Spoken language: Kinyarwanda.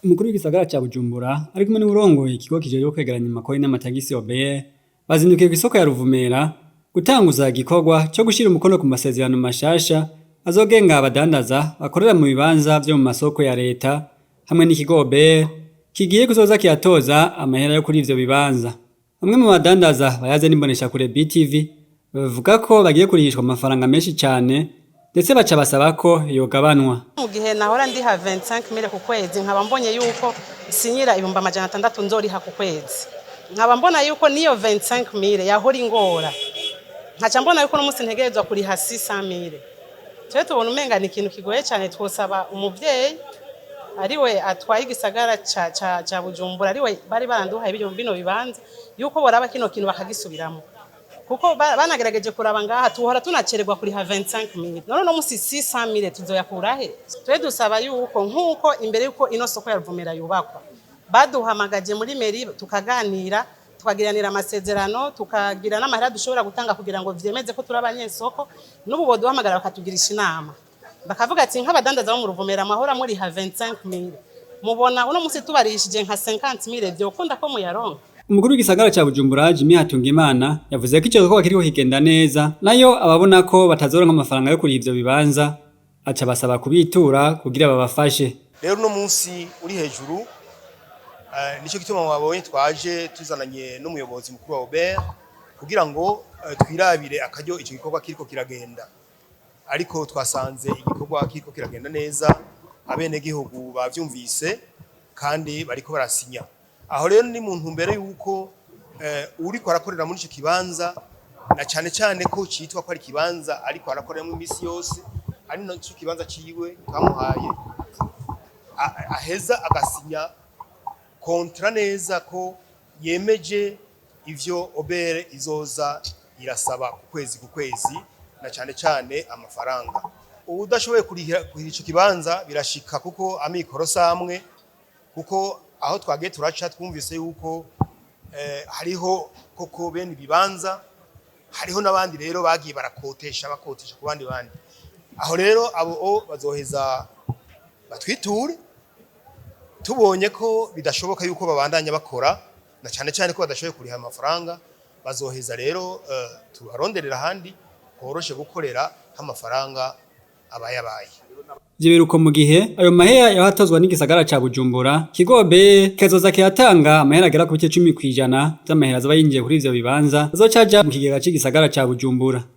Umukuru w'igisagara ca Bujumbura ari kumwe n'uburongoye ikigo kijejwe kwegeranya amakori n'amatagisi OBR bazindukiye kw'isoko ya Ruvumera gutanguza igikorwa co gushira umukono ku masezerano mashasha azogenga abadandaza bakorera mu bibanza vyo mu masoko ya Leta hamwe n'ikigo OBR kigiye kuzoza kiratoza amahera yo kuri ivyo bibanza. Bamwe mu badandaza bayaze n'imbonesha kure BTV bavuga ko bagiye kurihishwa amafaranga menshi cane ndetse baca basaba ko yogabanwa. Mu gihe nahora ndiha 25,000 ku kwezi nkaba mbonye yuko sinyira ibihumbi 600 nzoriha ku kwezi. Nkaba mbona yuko niyo 25,000 yahora ingora. Nkaca mbona yuko n'umunsi ntegerezwa kuriha 600,000. Twe tubona umenga ni ikintu kigoye cyane twosaba umuvyeyi ariwe atwaye igisagara ca Bujumbura ariwe bari baranduhaye bino bibanza yuko boraba kino kintu bakagisubiramo. Kuko banagerageje kuraba ngaha tuhora tunacererwa kuri ha 25,000 none no musi 600,000 tuzoyakurahe. Twe dusaba yuko nkuko imbere yuko ino soko ya Ruvumera yubakwa baduhamagaje muri meri tukaganira tukagiranira amasezerano tukagira n'amahera dushobora gutanga kugira ngo vyemeze ko turi abanyesoko n'ubu boduhamagara bakatugirisha inama bakavuga ati nk'abadandaza bo mu Ruvumera amahora muri ha 25,000 mubona uno musi tubarishije nka 50,000 vyokunda ko muyaronka. Umukuru w'igisagara ca Bujumbura Jimmy Hatungimana yavuze ko ico gikorwa kiriko kigenda neza nayo ababona ko batazoronka amafaranga yo kuri ivyo bibanza aca basaba kubitura kugira babafashe. Rero no munsi uri hejuru nico gituma mwabonye twaje tuzananye n'umuyobozi mukuru wa OBR kugira ngo twirabire akaryo ico gikorwa kiriko kiragenda. Ariko twasanze igikorwa kiriko kiragenda neza abene gihugu bavyumvise kandi bariko barasinya. Aho rero ni muntu mbere yuko uriko arakorera muri ico kibanza na cyane cyane ko citwa ko ari kibanza ariko arakorera mu misi yose ari no cyo kibanza ciwe kamuhaye aheza agasinya kontra neza ko yemeje ivyo OBR izoza irasaba ku kwezi na cyane cyane amafaranga. Udashoboye kurihira ico kibanza birashika kuko amikoro samwe kuko aho twagiye turaca twumvise yuko hariho koko bene bibanza hariho nabandi rero bagiye bakotesha ku bandi aho rero abo bazoheza batwiture tubonye ko bidashoboka yuko babandanya bakora na cyane cyane ko badashoboye kuriha amafaranga bazoheza rero tubaronderera handi koroshe gukorera amafaranga abayabaye. Jiberuko mu gihe ayo mahera yahatozwa n'igisagara ca Bujumbura kigobe kazoza kiratanga amahera agera ku bice 10% by'amahera zaba yinjiye kuri ivyo bibanza azocaja mu kigega c'igisagara ca Bujumbura.